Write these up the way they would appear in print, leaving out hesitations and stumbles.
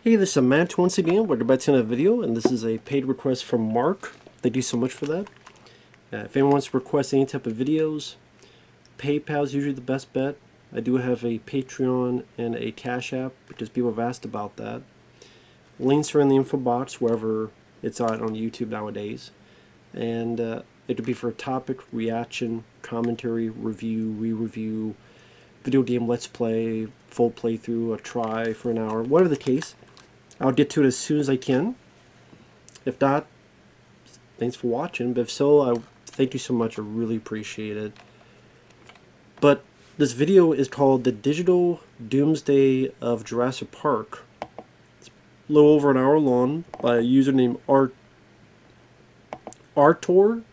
Hey, this is Matt once again. We're about to end a video, and this is a paid request from Marc. Thank you so much for that. If anyone wants to request any type of videos, PayPal is usually the best bet. I do have a Patreon and a Cash App because people have asked about that. Links are in the info box wherever it's on YouTube nowadays. And it would be for a topic, reaction, commentary, review, re-review, video game let's play, full playthrough, a try for an hour, whatever the case. I'll get to it as soon as I can. If not, thanks for watching. But if so, I thank you so much. I really appreciate it. But this video is called The Digital Doomsday of Jurassic Park. It's a little over an hour long by a user named Artorr,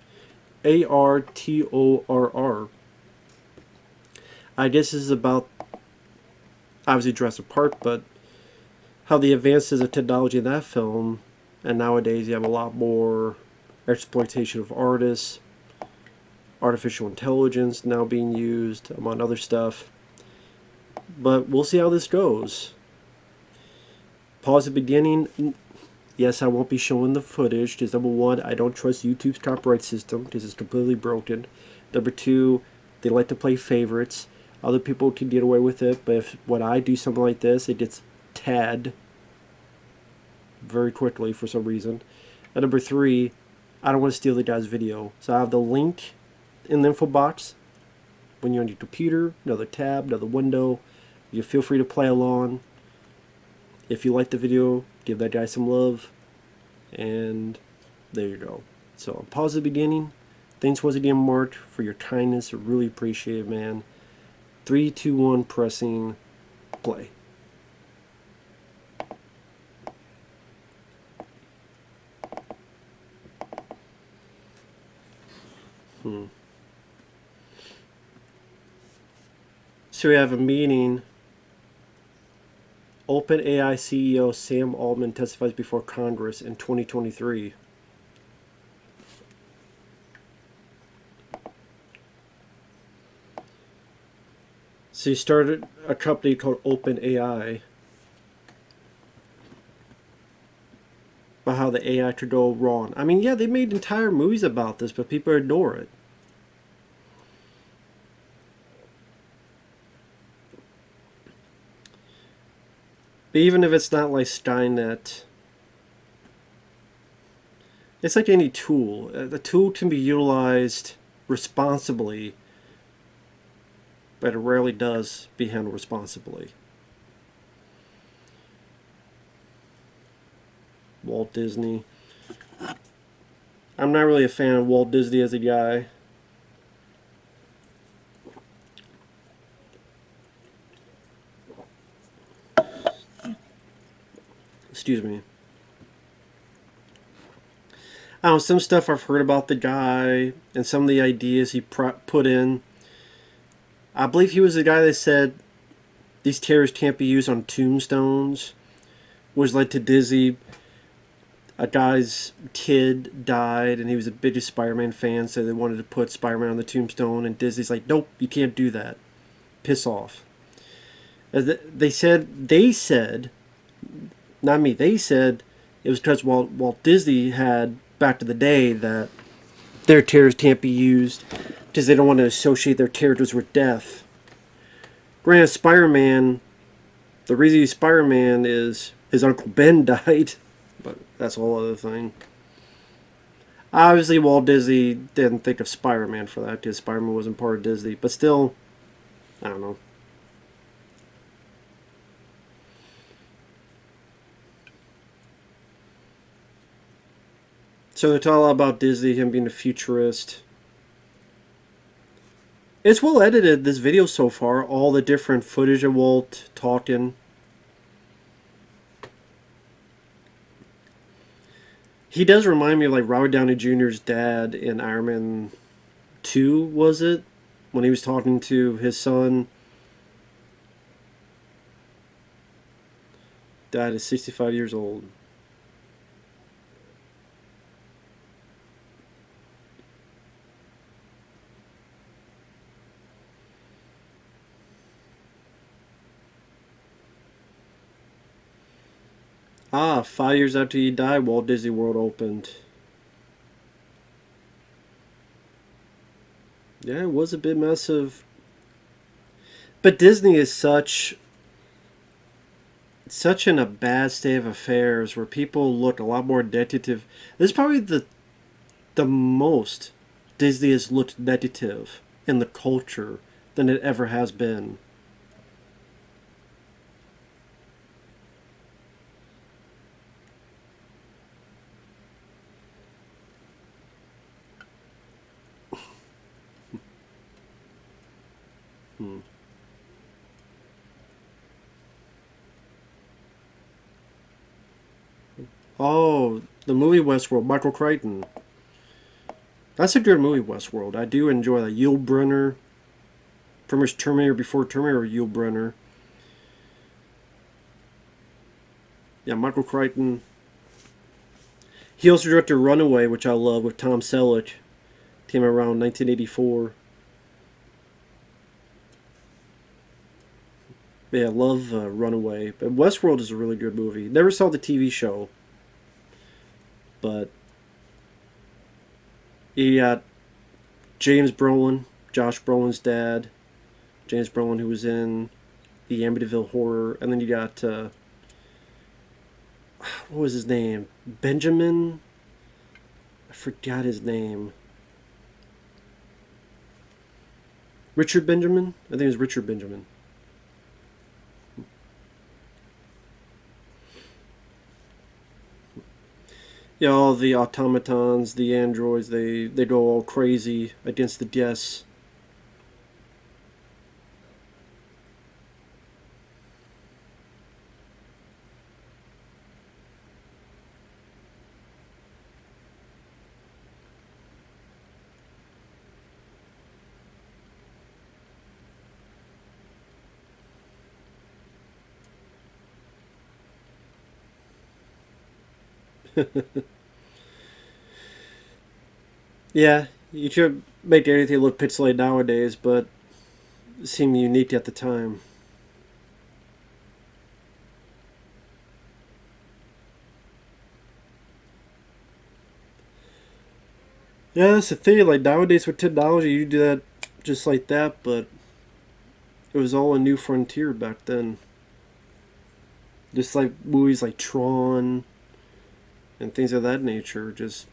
A-R-T-O-R-R. I guess this is about, obviously, Jurassic Park, but how the advances of technology in that film, and nowadays you have a lot more exploitation of artists, artificial intelligence now being used, among other stuff. But we'll see how this goes. Pause the beginning. Yes, I won't be showing the footage because, number one, I don't trust YouTube's copyright system because it's completely broken. Number two, they like to play favorites. Other people can get away with it, but if when I do something like this, it gets tagged very quickly for some reason. And number three, I don't want to steal the guy's video. So I have the link in the info box. When you're on your computer, another tab, another window, you feel free to play along. If you like the video, give that guy some love. And there you go. So pause the beginning. Thanks once again, Marc, for your kindness. I really appreciate it, man. 3, 2, 1, pressing play. So we have a meeting. OpenAI CEO Sam Altman testifies before Congress in 2023. So he started a company called OpenAI. About how the AI could go wrong. I mean, yeah, they made entire movies about this, but people ignore it. But even if it's not like Skynet, it's like any tool. The tool can be utilized responsibly, but it rarely does be handled responsibly. Walt Disney. I'm not really a fan of Walt Disney as a guy. Excuse me. I don't know, some stuff I've heard about the guy and some of the ideas he put in. I believe he was the guy that said these terrors can't be used on tombstones, which led to Odysee. A guy's kid died and he was the biggest Spider-Man fan, so they wanted to put Spider-Man on the tombstone, and Disney's like, nope, you can't do that. Piss off. They said, not me, they said it was because Walt Disney had, back in the day, that their terrors can't be used because they don't want to associate their characters with death. Granted, Spider-Man, the reason he's Spider-Man is his Uncle Ben died. But that's a whole other thing. Obviously, Walt Disney didn't think of Spider-Man for that because Spider-Man wasn't part of Disney. But still, I don't know. So it's all about Disney, him being a futurist. It's well edited, this video so far. All the different footage of Walt talking. He does remind me of like Robert Downey Jr.'s dad in Iron Man 2, was it? When he was talking to his son. Died at 65 years old. Ah, 5 years after he died, Walt Disney World opened. Yeah, it was a bit massive. But Disney is such in a bad state of affairs where people look a lot more negative. This is probably the most Disney has looked negative in the culture than it ever has been. Hmm. Oh, the movie Westworld, Michael Crichton. That's a good movie, Westworld. I do enjoy that. Yul Brynner, from his Terminator before Terminator, Yul Brynner. Yeah, Michael Crichton. He also directed Runaway, which I love, with Tom Selleck. Came around 1984. Yeah, I love Runaway. But Westworld is a really good movie. Never saw the TV show, but you got James Brolin, Josh Brolin's dad. James Brolin, who was in the Amityville Horror, and then you got what was his name? Benjamin. I forgot his name. Richard Benjamin. I think it was Richard Benjamin. Yeah, all the automatons, the androids, they go all crazy against the guests. Yeah, you should make anything look pixelated nowadays, but it seemed unique at the time. Yeah, that's the thing. Like nowadays with technology, you do that just like that, but it was all a new frontier back then. Just like movies like Tron and things of that nature, just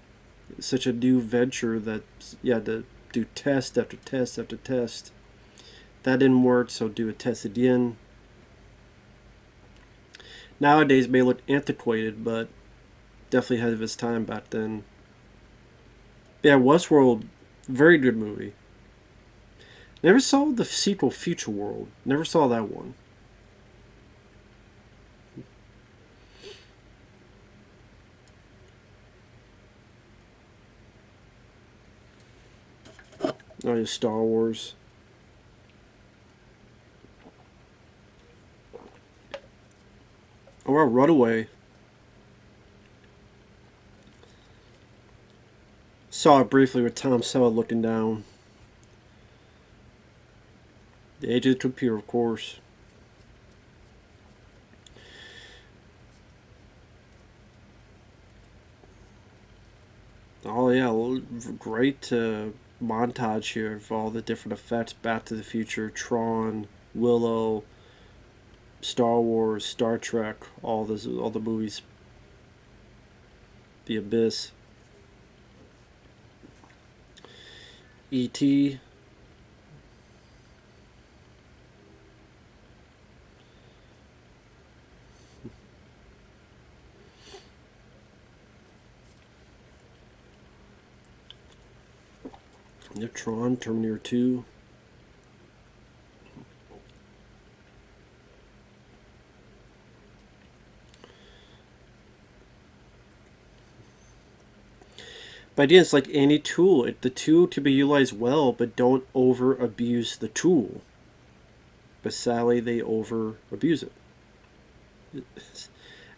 such a new venture that you had to do test after test after test. That didn't work, so do a test again. Nowadays it may look antiquated, but definitely ahead of its time back then. Yeah, Westworld, very good movie. Never saw the sequel Future World. Never saw that one. Oh, yeah, Star Wars. Oh, well, Runaway. Saw it briefly with Tom Selleck looking down. The Age of the Computer, of course. Oh yeah, great montage here of all the different effects. Back to the Future, Tron, Willow, Star Wars, Star Trek, all the movies. The Abyss, E.T. Tron, Terminator 2. But again, it's like any tool. The tool to be utilized well, but don't over abuse the tool. But sadly, they over abuse it.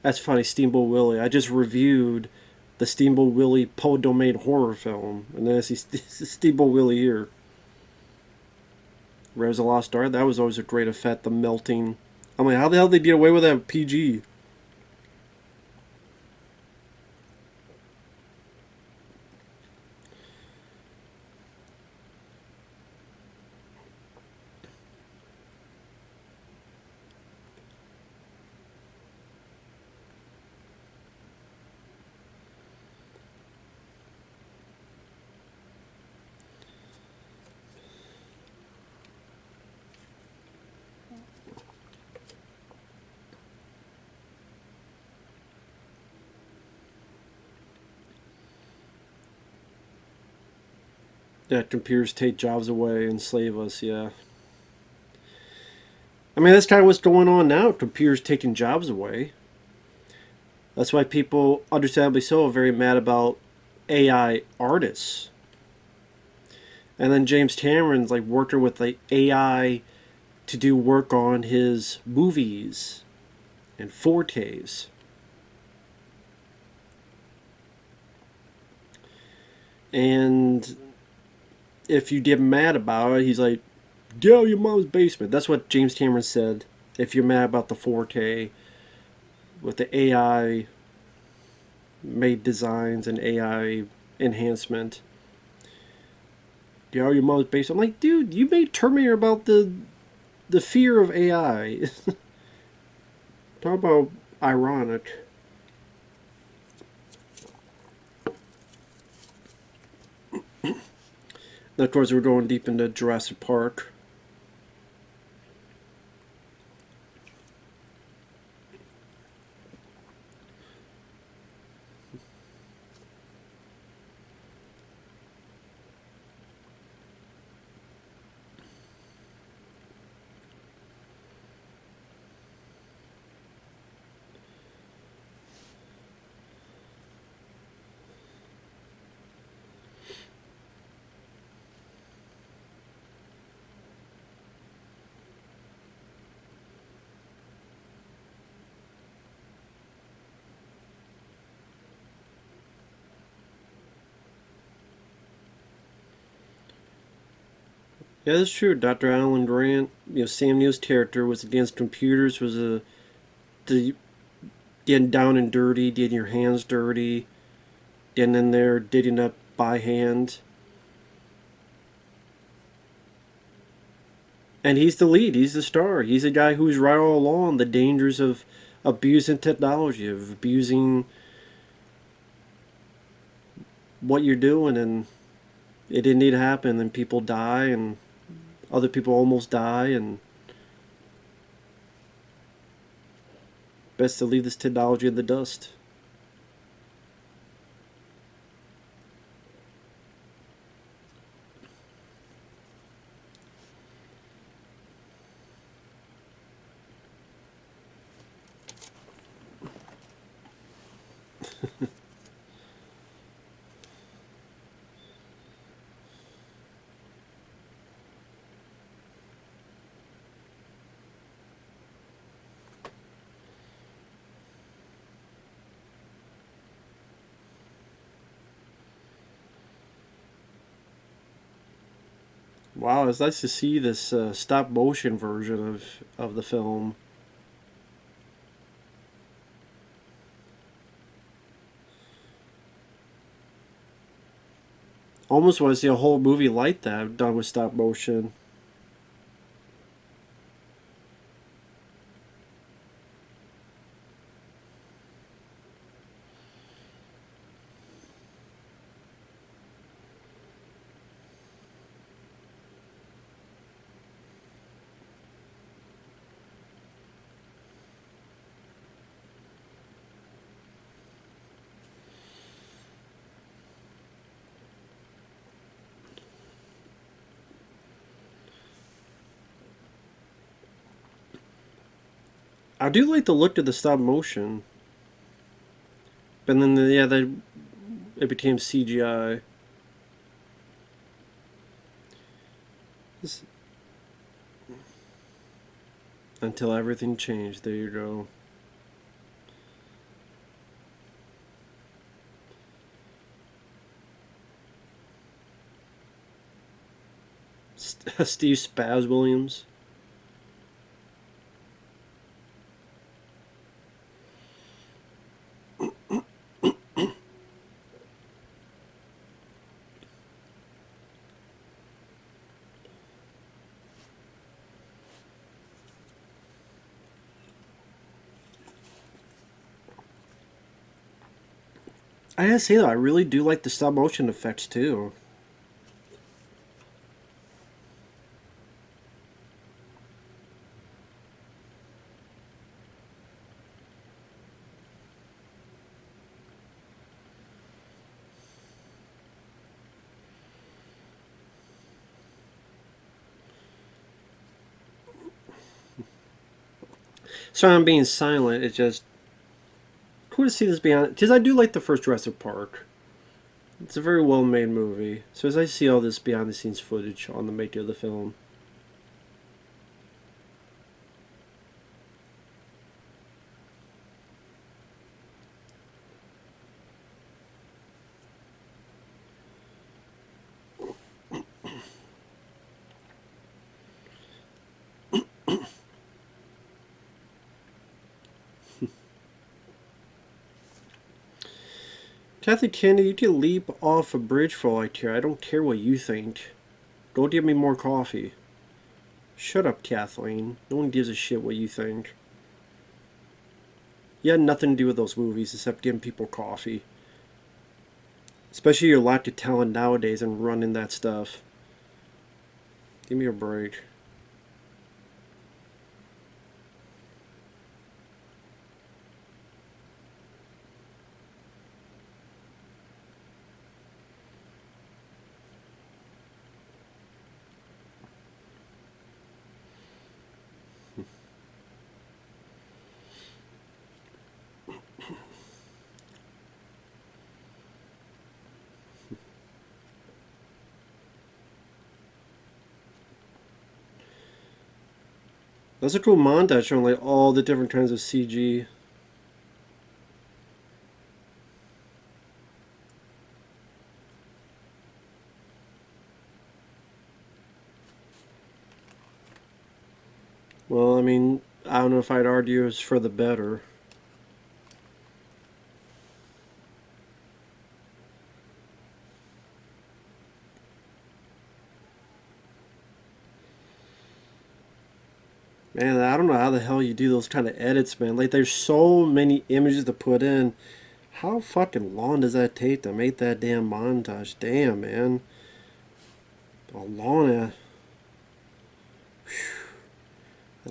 That's funny, Steamboat Willie. I just reviewed the Steamboat Willie Poe Domain horror film, and then I see Steamboat Willie here. Res the Lost Art. That was always a great effect. The melting. I'm like, how the hell did they get away with that PG? that computers take jobs away and slave us. Yeah. I mean, that's kind of what's going on now. Computers taking jobs away. That's why people, understandably so, are very mad about AI artists. And then James Cameron's like working with like AI to do work on his movies and 4Ks. And if you get mad about it, he's like, get out of your mom's basement. That's what James Cameron said. If you're mad about the 4K with the AI made designs and AI enhancement, get out of your mom's basement. I'm like, dude, you made Terminator about the fear of AI. Talk about ironic. And of course, we're going deep into Jurassic Park. Yeah, that's true. Dr. Alan Grant, Sam Neill's character was against computers, was the getting down and dirty, getting your hands dirty, getting in there, digging up by hand. And he's the lead. He's the star. He's the guy who's right all along the dangers of abusing technology, of abusing what you're doing, and it didn't need to happen. And people die, and other people almost die, and best to leave this technology in the dust. Wow, it's nice to see this stop motion version of the film. Almost want to see a whole movie like that done with stop motion. I do like the look of the stop motion, but then it became CGI. This- Until everything changed. There you go. Steve Spaz Williams. I gotta say though, I really do like the stop motion effects too. Sorry, I'm being silent. It's just cool to see this behind. Because I do like the first Jurassic Park. It's a very well made movie. So as I see all this behind the scenes footage on the making of the film. Kathy Kennedy, you can leap off a bridge for all I care. I don't care what you think. Go give me more coffee. Shut up, Kathleen. No one gives a shit what you think. You had nothing to do with those movies except giving people coffee. Especially your lack of talent nowadays and running that stuff. Give me a break. That's a cool montage showing like all the different kinds of CG. Well, I mean, I don't know if I'd argue it's for the better. Man, I don't know how the hell you do those kind of edits, man. Like, there's so many images to put in. How fucking long does that take to make that damn montage? Damn, man. A long, a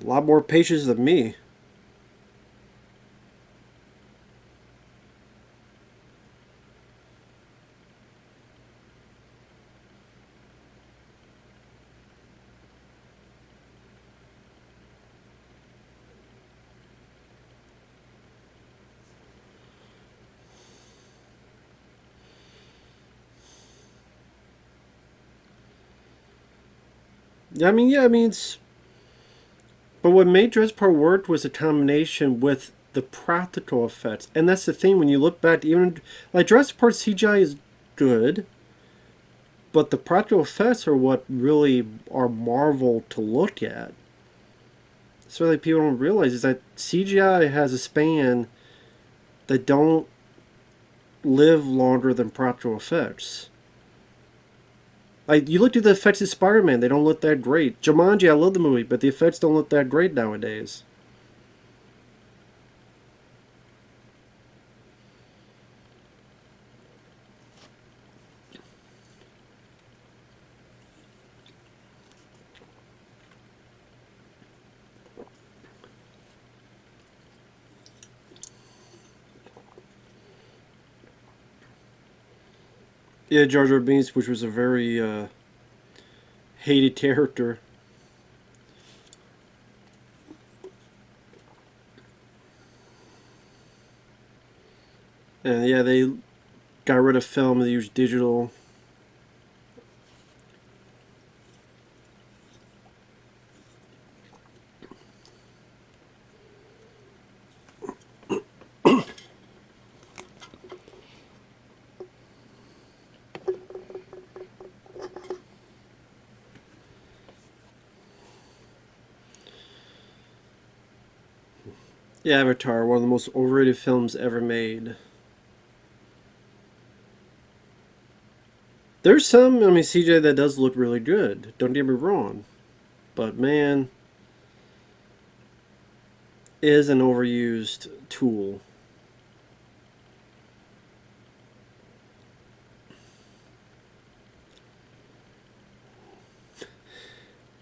lot more patience than me. Yeah, I mean, it's. But what made Jurassic Park work was a combination with the practical effects. And that's the thing, when you look back, even. Like, Jurassic Park CGI is good, but the practical effects are what really are marvel to look at. So, like, people don't realize is that CGI has a span that don't live longer than practical effects. Like, you look at the effects of Spider-Man, they don't look that great. Jumanji, I love the movie, but the effects don't look that great nowadays. Yeah, Jar Jar Binks, which was a very hated character. And yeah, they got rid of film, they used digital. Yeah, Avatar, one of the most overrated films ever made. There's some, I mean, CJ that does look really good. Don't get me wrong. But man, is an overused tool.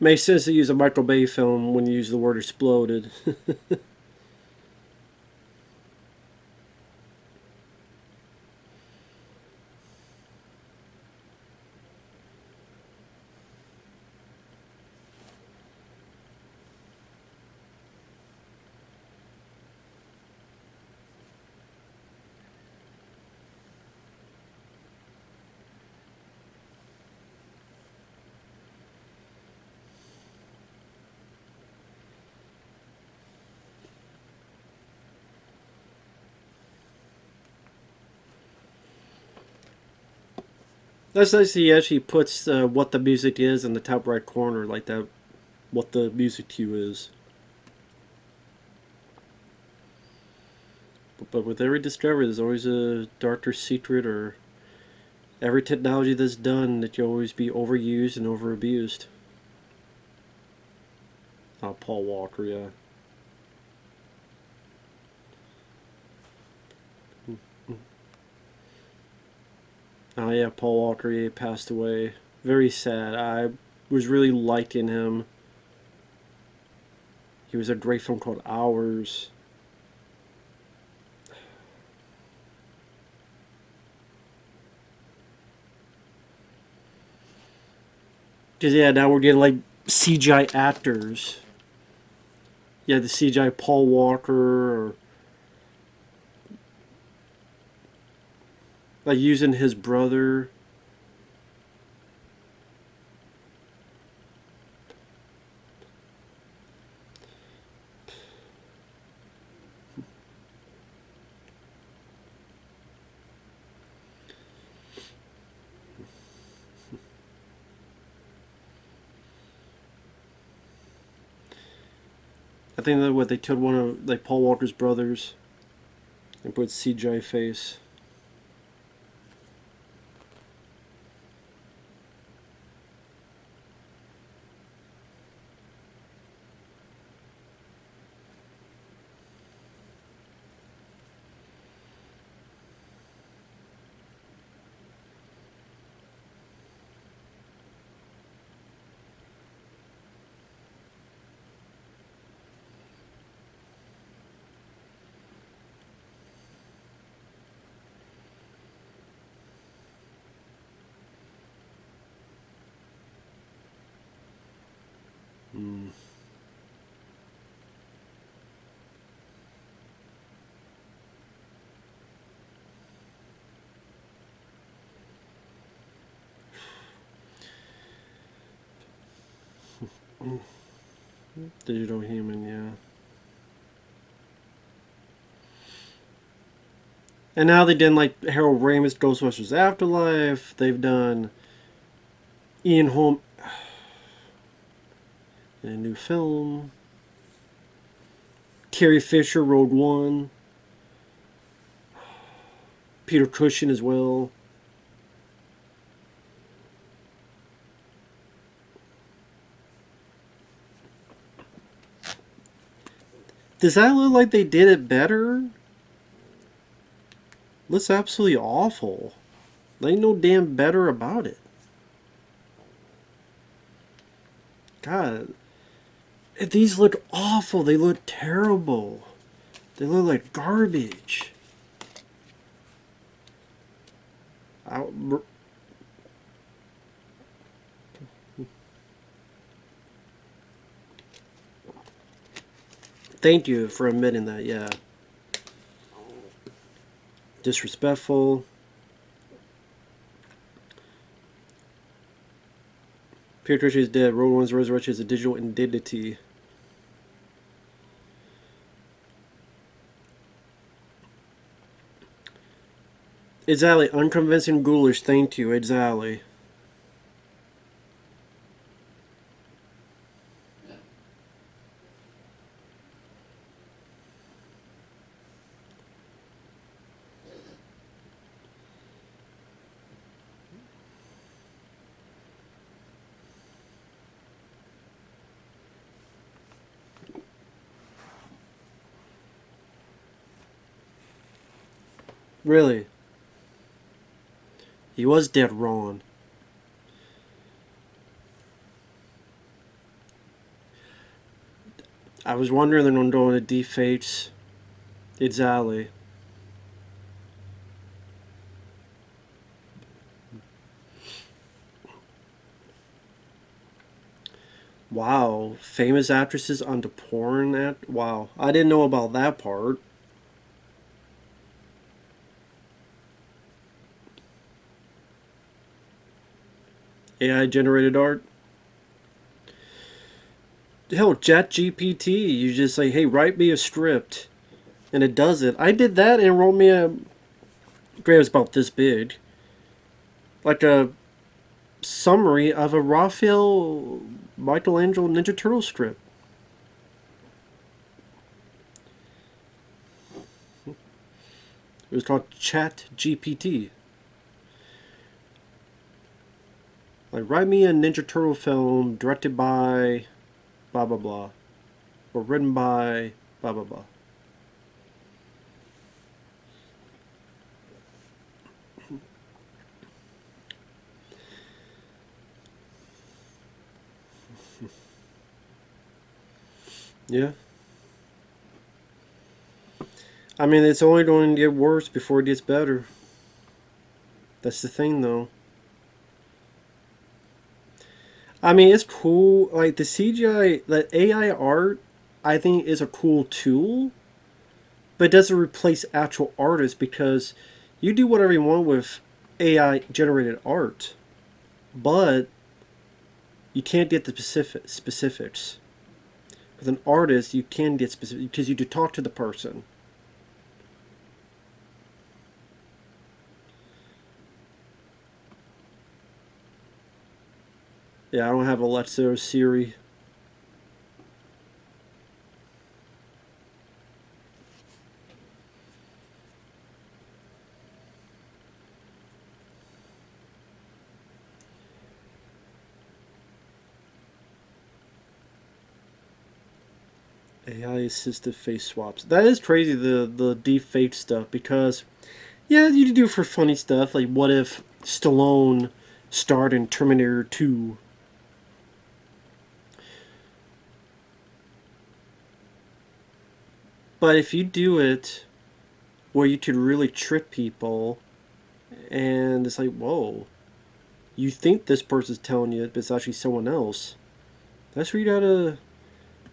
Makes sense to use a Michael Bay film when you use the word exploded. That's nice. He actually puts what the music is in the top right corner, like that. What the music cue is. But with every discovery, there's always a darker secret, or every technology that's done that can always be overused and overabused. Oh, Paul Walker, yeah. Oh yeah, Paul Walker, he passed away. Very sad. I was really liking him. He was a great film called Hours. Because yeah, now we're getting like CGI actors. Yeah, the CGI Paul Walker, or like using his brother. I think that what they took one of like Paul Walker's brothers and put CGI face. Mm. Digital human, yeah. And now they did like Harold Ramis Ghostbusters Afterlife. They've done Ian Holm in a new film. Carrie Fisher, Rogue One. Peter Cushing as well. Does that look like they did it better? Looks absolutely awful. There ain't no damn better about it. God, these look awful. They look terrible. They look like garbage. Thank you for admitting that, yeah. Disrespectful. Peter Cushing is dead. Rogue One's resurrection is a digital indignity. Exactly. Unconvincing ghoulish. Thank you. Exactly. Really. He was dead wrong. I was wondering they're going to go into deepfakes. Exactly. Wow. Famous actresses onto porn act. Wow. I didn't know about that part. AI generated art. Hell, ChatGPT. You just say, hey, write me a script. And it does it. I did that and it wrote me a. Great, it was about this big. Like a summary of a Raphael Michelangelo Ninja Turtle strip. It was called Chat GPT. Like, write me a Ninja Turtle film directed by blah blah blah, or written by blah blah blah. Yeah. I mean, it's only going to get worse before it gets better. That's the thing, though. I mean, it's cool. Like, the CGI, the AI art, I think is a cool tool, but it doesn't replace actual artists because you do whatever you want with AI generated art, but you can't get the specifics. With an artist, you can get specific because you do talk to the person. Yeah, I don't have Alexa or Siri. AI assisted face swaps. That is crazy, the deep fake stuff, because yeah, you do for funny stuff. Like, what if Stallone starred in Terminator 2? But if you do it where you could really trick people, and it's like, whoa, you think this person's telling you it, but it's actually someone else. That's where you gotta.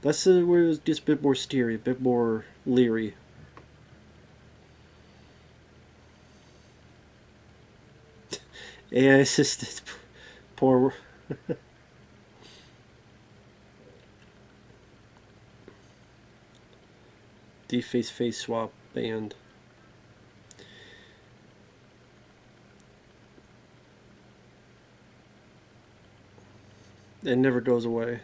That's where it's just a bit more steery, a bit more leery. AI assisted. Poor. Deface face swap banned. It never goes away.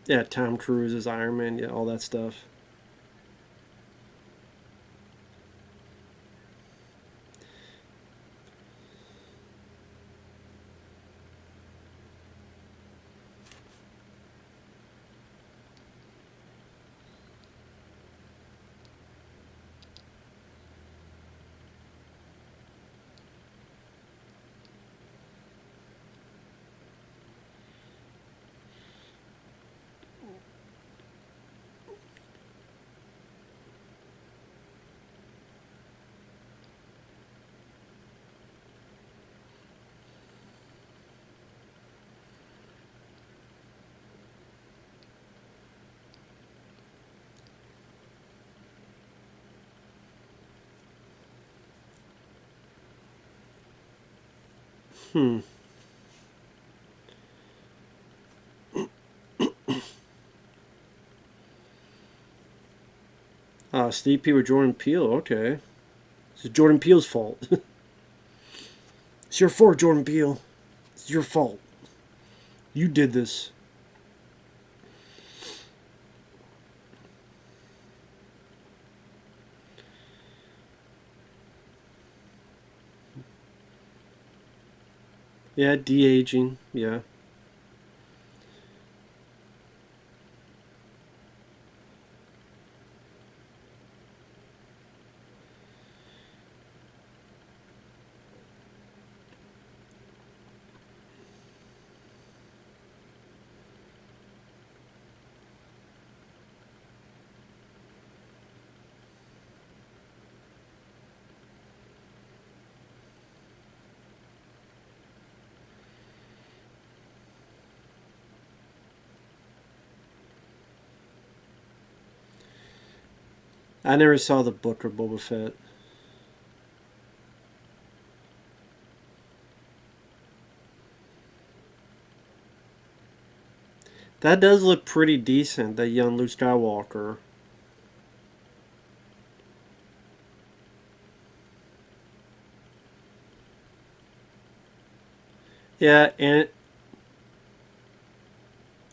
Yeah, Tom Cruise is Iron Man, yeah, all that stuff. Hmm. Steve P with Jordan Peele, okay. It's Jordan Peele's fault. It's your fault, Jordan Peele. It's your fault. You did this. Yeah, de aging. Yeah. I never saw the book of Boba Fett. That does look pretty decent, that young Luke Skywalker. Yeah, and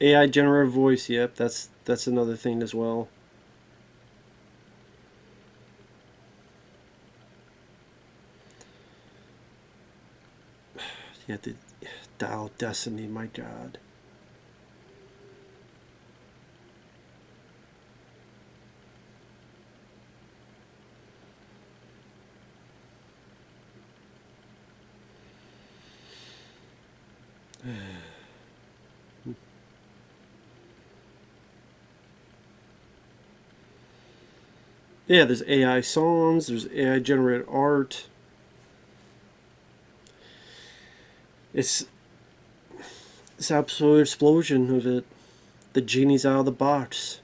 AI generated voice. Yep, that's another thing as well. Yeah, the Dial Destiny. My God. Yeah, there's AI songs. There's AI generated art. It's this absolute explosion of it. The genie's out of the box.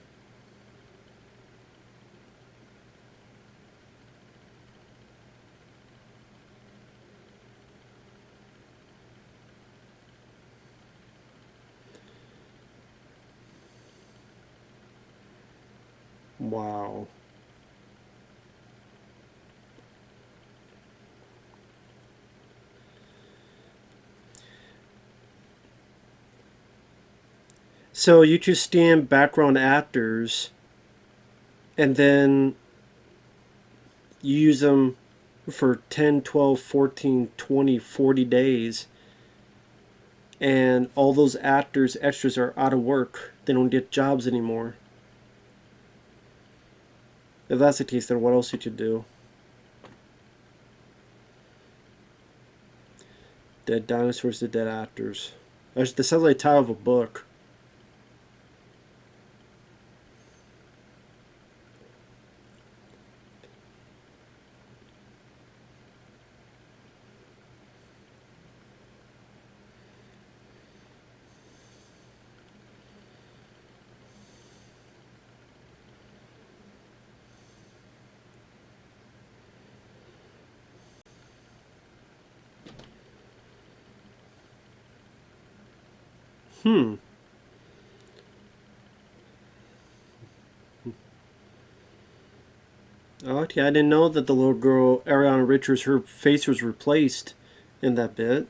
Wow. So you just stand background actors and then you use them for 10, 12, 14, 20, 40 days, and all those actors, extras, are out of work. They don't get jobs anymore. If that's the case, then what else you could do? Dead dinosaurs to dead actors. This sounds like the title of a book. Hmm. Okay, I didn't know that the little girl, Ariana Richards, her face was replaced in that bit.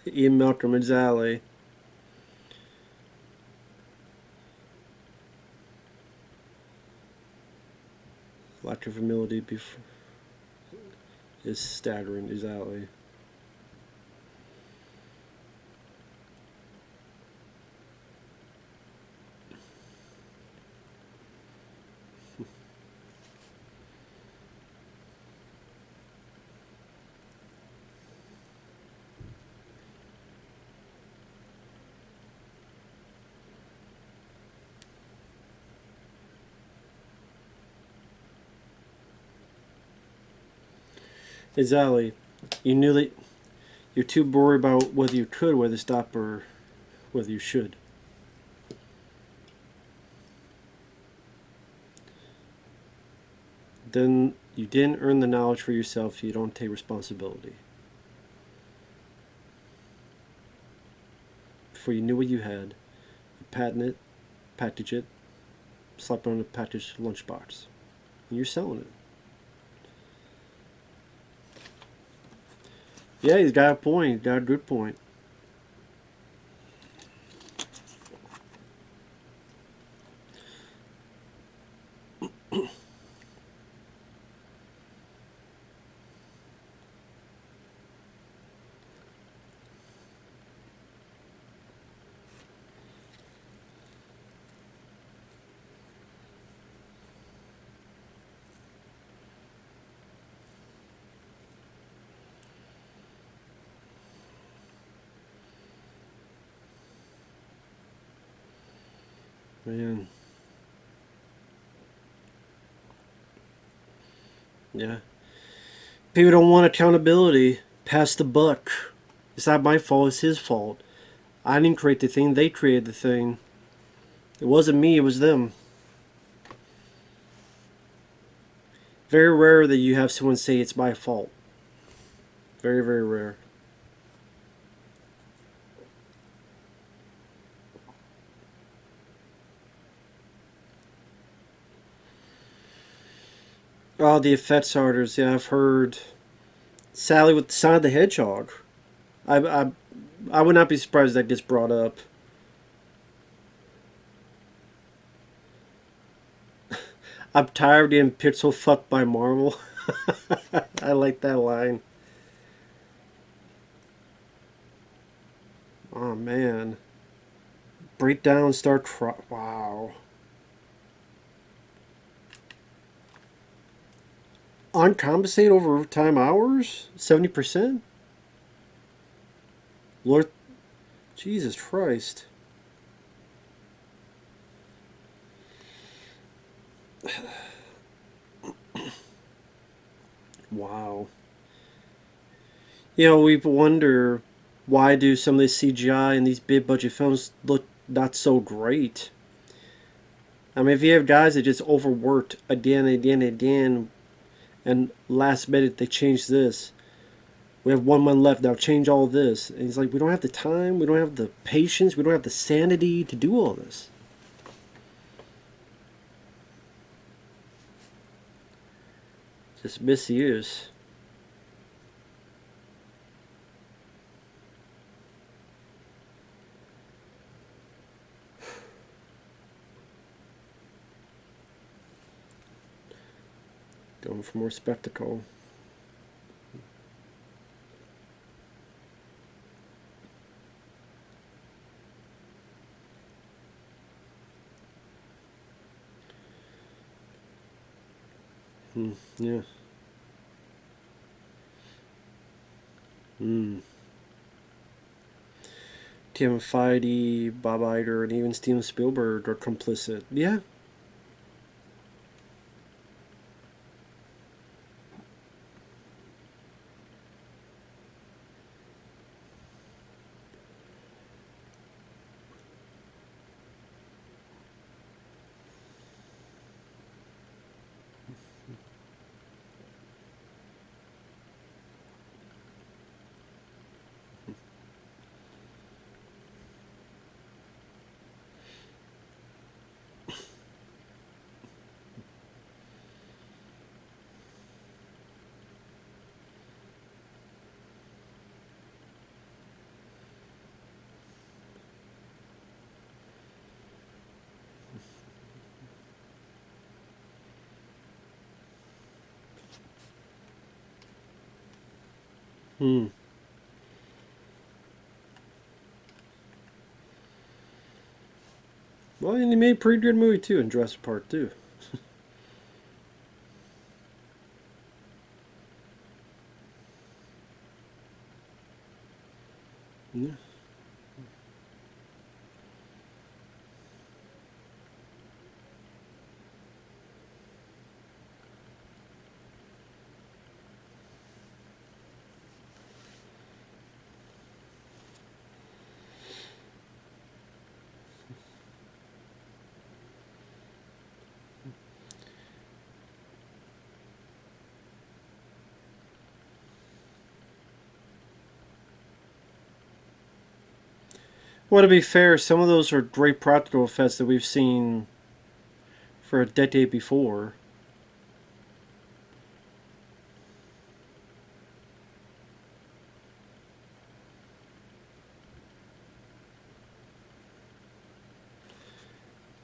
Ian Malcolm and Zally. Lack of humility before is staggering, Zally. Zally, you knew that you're too worried about whether you could, whether to stop, or whether you should. Then you didn't earn the knowledge for yourself, so you don't take responsibility. Before you knew what you had, you patent it, package it, slap it on a packaged lunchbox, and you're selling it. Yeah, he's got a point. He's got a good point. Man. Yeah. People don't want accountability. Pass the buck. It's not my fault, it's his fault. I didn't create the thing, they created the thing. It wasn't me, it was them. Very rare that you have someone say it's my fault. Very, very rare. Oh, the effects artists. Yeah, I've heard. Sally with Sonic the Hedgehog. I, I would not be surprised if that gets brought up. I'm tired of getting pixel fucked by Marvel. I like that line. Oh man. Break down, start cry. Wow. Uncompensated overtime hours? 70%? Lord. Jesus Christ. Wow. You know, we wonder why do some of this CGI in these big budget films look not so great? I mean, if you have guys that just overworked again and again and again, and last minute they change this. We have 1 month left now. Change all this, and he's like, we don't have the time, we don't have the patience, we don't have the sanity to do all this. Just misuse. Going for more spectacle. Yeah. Tim Feige, Bob Iger, and even Steven Spielberg are complicit. Yeah. Hmm. Well, and he made a pretty good movie too in Jurassic Park too. Yeah. Well, to be fair, some of those are great practical effects that we've seen for a decade before.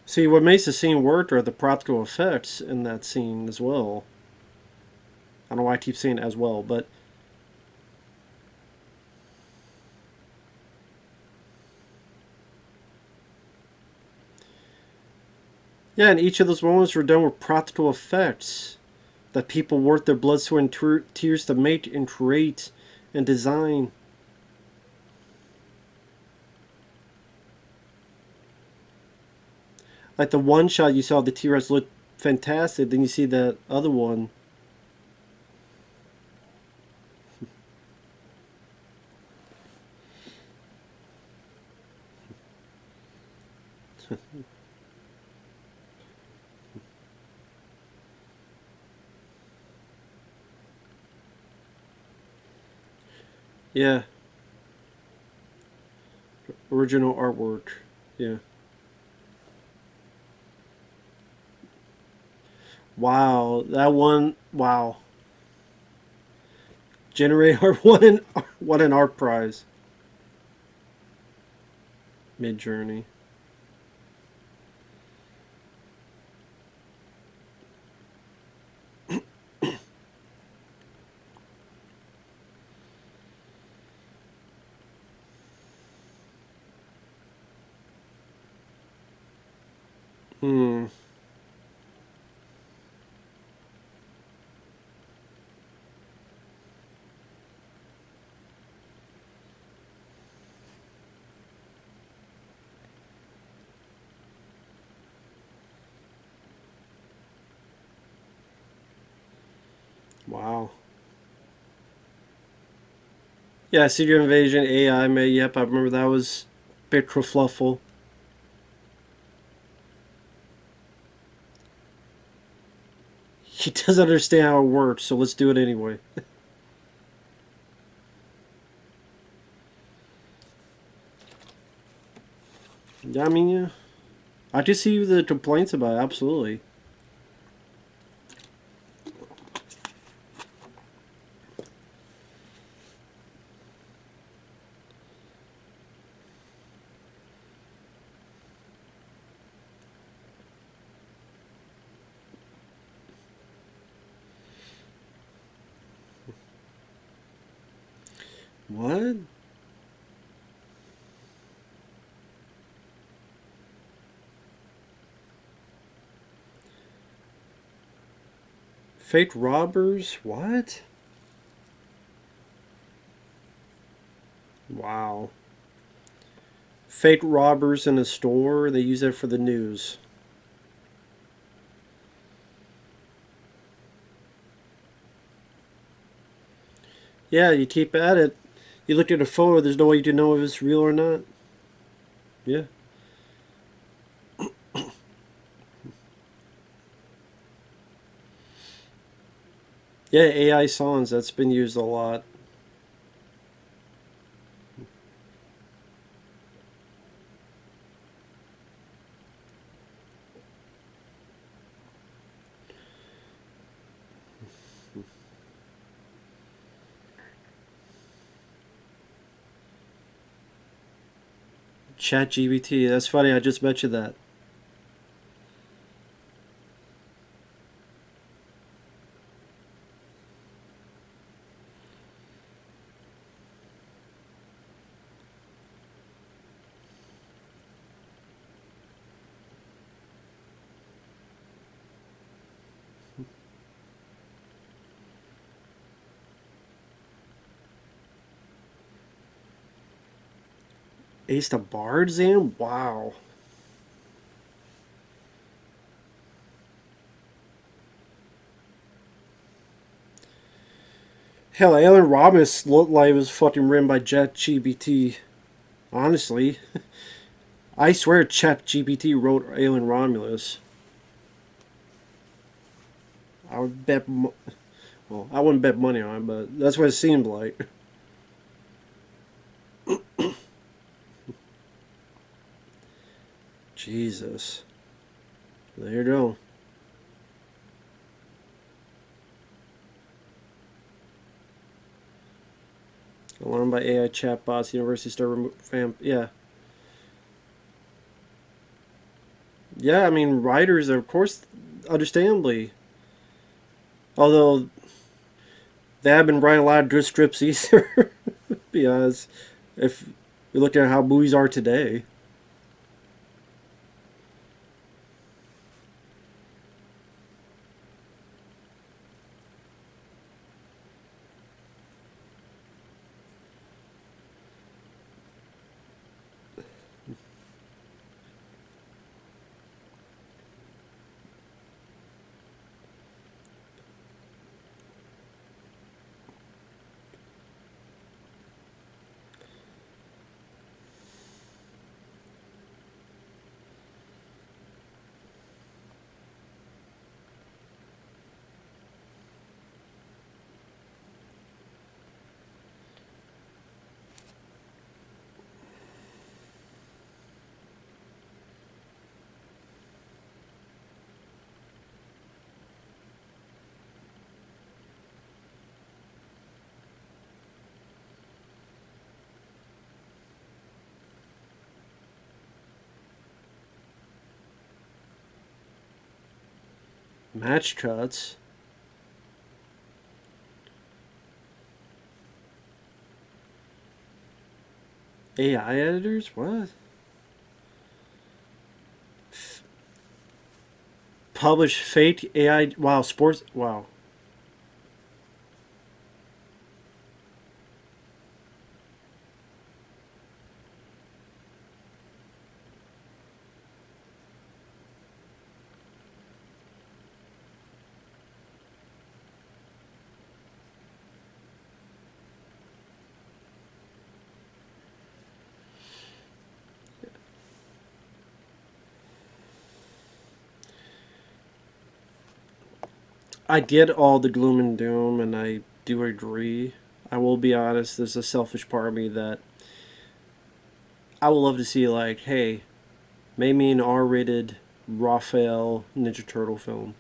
See, what makes the scene work are the practical effects in that scene as well. I don't know why I keep saying as well, but yeah, and each of those moments were done with practical effects that people worked their blood, sweat, and tears to make and create and design. Like the one shot you saw, the T-Rex looked fantastic. Then you see that other one. Yeah, original artwork. Yeah. Wow, that one. Wow, generator won an art prize. Mid Journey. Hmm. Wow. Yeah, Secret Invasion AI. Yep, I remember that was a bit kerfluffle. He doesn't understand how it works, so let's do it anyway. Yeah, I mean, yeah. I just see the complaints about it, absolutely. What? Fake robbers? What? Wow. Fake robbers in a store, they use it for the news. Yeah, you keep at it. You look at a photo, there's no way to know if it's real or not. Yeah. Yeah, AI songs, that's been used a lot. Chat GBT, that's funny, I just mentioned that. Ace the Bards in? Wow. Hell, Alan Robbins looked like it was fucking written by Chat GBT. Honestly. I swear Chat GBT wrote Alan Romulus. I would bet. Well, I wouldn't bet money on it, but that's what it seemed like. Jesus. There you go. Alarmed by AI chatbots, University Star fam. Yeah. Yeah, I mean, writers, of course, understandably. Although, they have been writing a lot of good scripts either. Because if you look at how movies are today. Match cuts. AI editors? What? Publish fake AI. Wow, sports. Wow. I get all the gloom and doom, and I do agree. I will be honest, there's a selfish part of me that I would love to see, like, hey, make me an R rated Raphael Ninja Turtle film.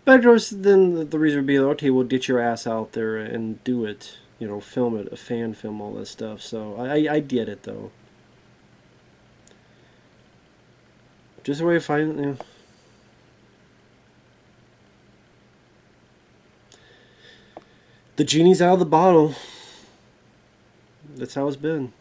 But of course, then the reason would be, okay, well, get your ass out there and do it. You know, film it, a fan film, all that stuff. So I get it, though. Just a way to find, you know, the genie's out of the bottle. That's how it's been.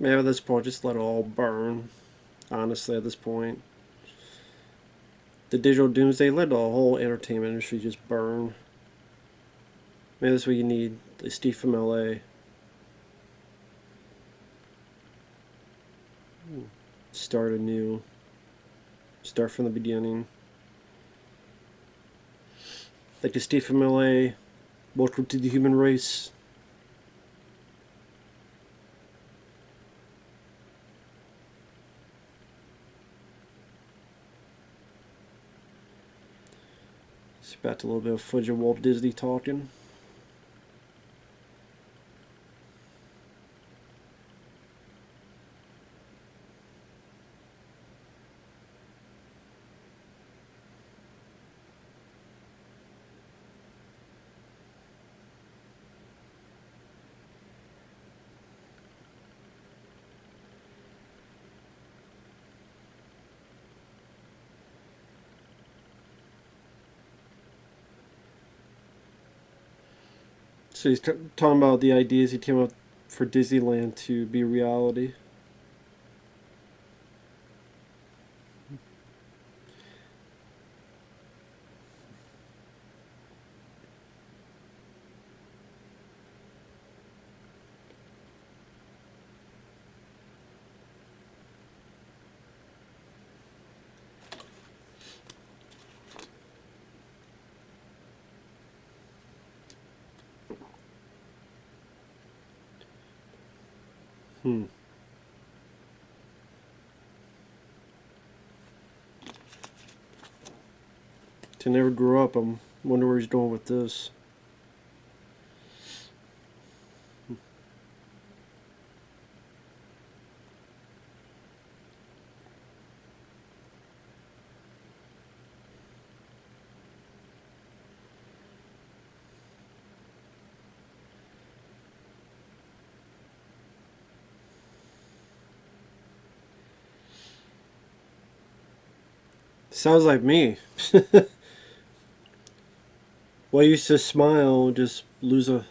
Maybe at this point, just let it all burn. Honestly, at this point, the digital doomsday, let the whole entertainment industry just burn. Maybe that's what you need. Steve from LA. Start anew. Start from the beginning. Like a Steve from LA. Welcome to the human race. It's back to a little bit of footage of Walt Disney talking. So he's talking about the ideas he came up for Disneyland to be reality. Hmm. To never grow up. I wonder where he's going with this. Sounds like me. Well, I used to smile, just lose a.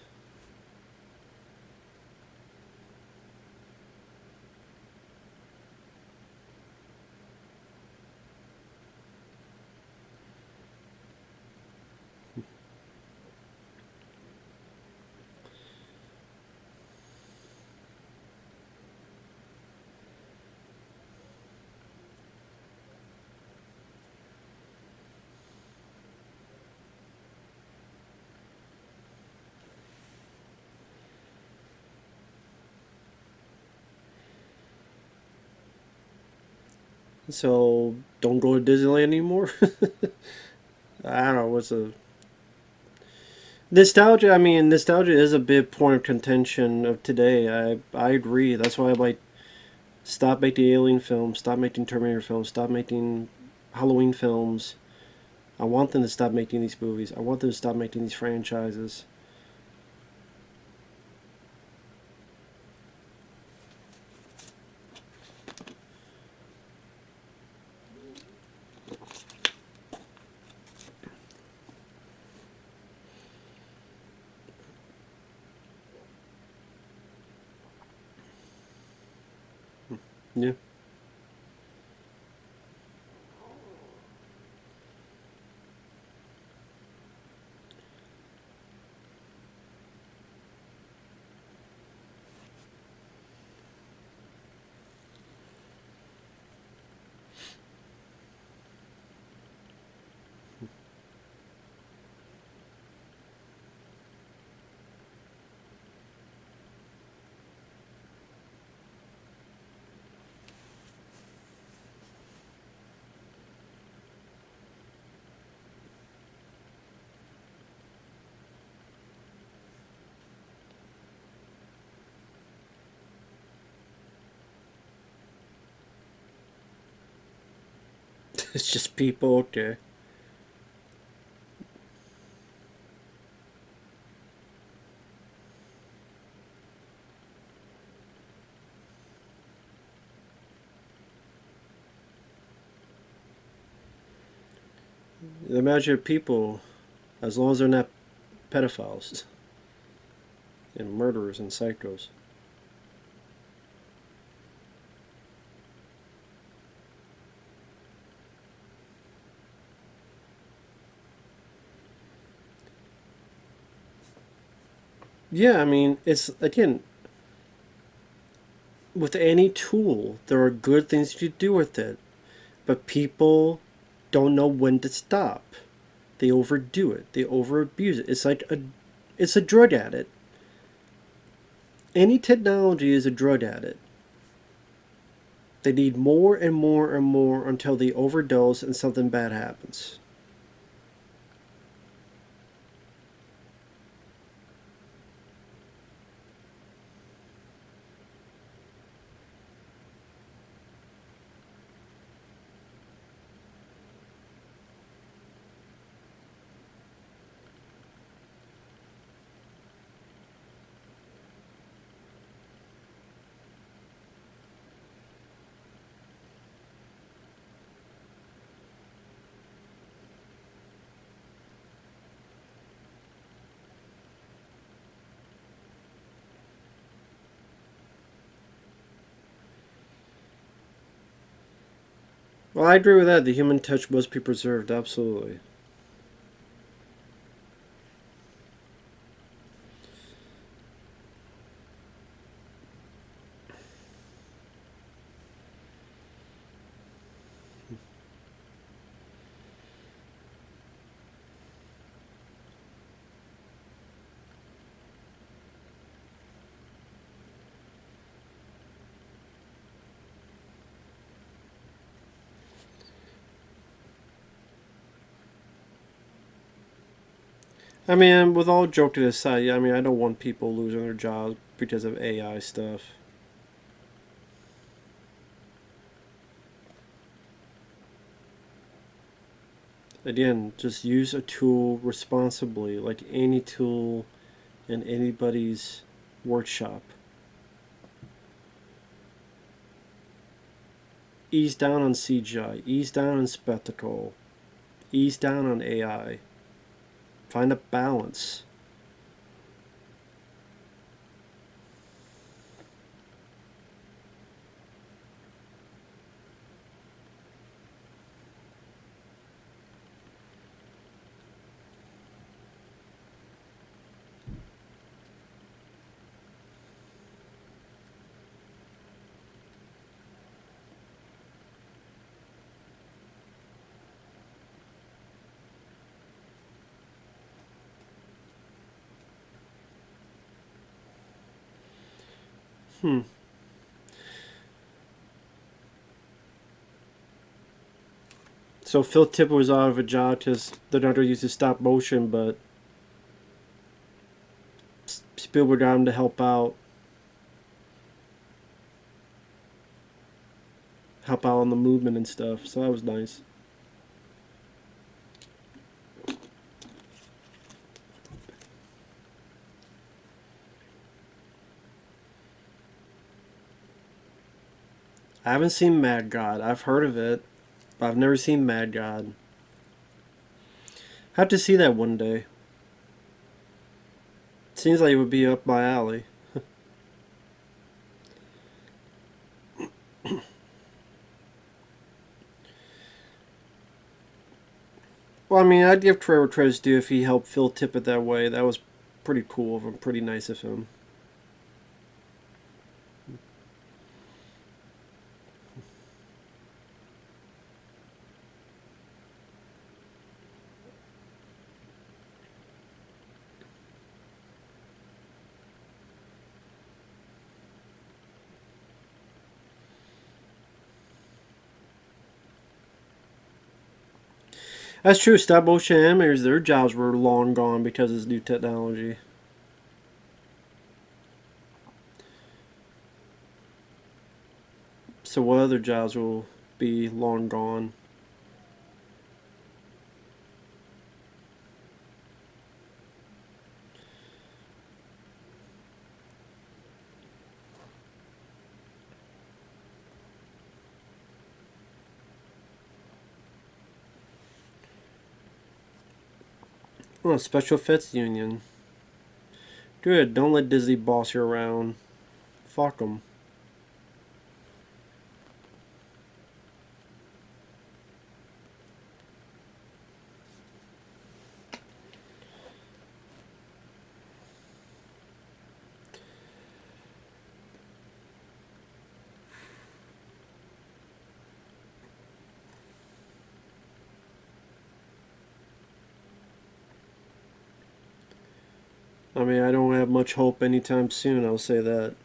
So don't go to Disneyland anymore. I don't know what's a nostalgia. I mean, nostalgia is a big point of contention of today. I agree. That's why I like stop making Alien films, stop making Terminator films, stop making Halloween films. I want them to stop making these movies. I want them to stop making these franchises. Yeah. It's just people. Okay. Imagine people, as long as they're not pedophiles and murderers and psychos. Yeah, I mean, it's again with any tool, there are good things you do with it, but people don't know when to stop. They overdo it. They overabuse it. It's a drug addict. Any technology is a drug addict. They need more and more and more until they overdose and something bad happens. Well, I agree with that. The human touch must be preserved. Absolutely. I mean, with all joking aside, yeah, I mean, I don't want people losing their jobs because of AI stuff. Again, just use a tool responsibly, like any tool in anybody's workshop. Ease down on CGI, ease down on spectacle, ease down on AI. Find a balance. Hmm. So Phil Tippett was out of a job because they're not going to use the stop motion, but Spielberg got him to help out on the movement and stuff. So that was nice. I haven't seen Mad God. I've heard of it, but I've never seen Mad God. Have to see that one day. Seems like it would be up my alley. Well, I mean, I'd give Trevor credit due if he helped Phil Tippett that way. That was pretty cool of him, pretty nice of him. That's true. Stop motion animators, their jobs were long gone because of this new technology. So what other jobs will be long gone? Oh, special effects union. Good. Don't let Disney boss you around. Fuck them. I mean, I don't have much hope anytime soon, I'll say that.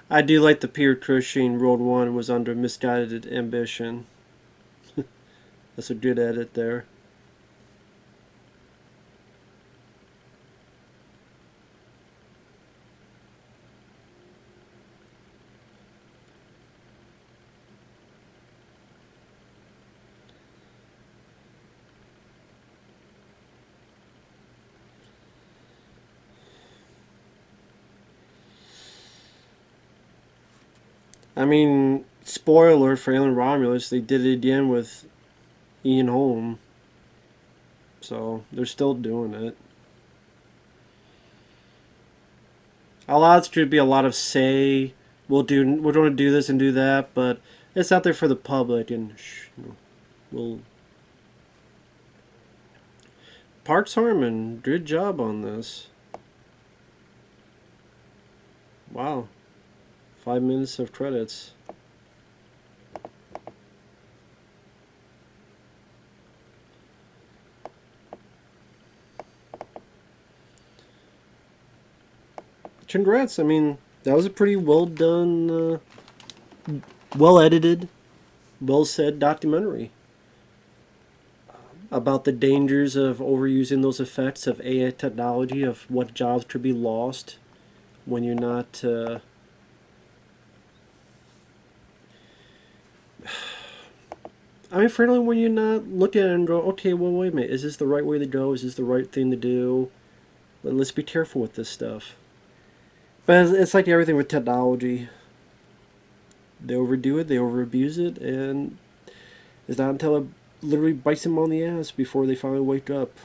I do like the Peter Cushing Road One was under misguided ambition. That's a good edit there. I mean, spoiler for Alien Romulus, they did it again with Ian Holm. So they're still doing it. A lot could be a lot of say. We're going to do this and do that, but it's out there for the public, and we'll. Parks Harmon, good job on this. Wow. 5 minutes of credits. Congrats. I mean, that was a pretty well done, well edited, well said documentary about the dangers of overusing those effects of AI technology, of what jobs could be lost when you're not. I mean, frankly, when you're not looking at it and go, okay, well, wait a minute, is this the right way to go? Is this the right thing to do? Let's be careful with this stuff. But it's like everything with technology. They overdo it, they overabuse it, and it's not until it literally bites them on the ass before they finally wake up.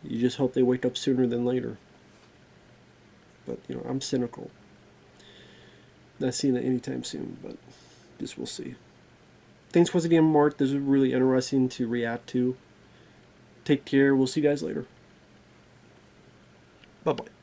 You just hope they wake up sooner than later. But, I'm cynical. Not seeing it anytime soon, but just we'll see. Thanks once again, Marc. This was really interesting to react to. Take care. We'll see you guys later. Bye-bye.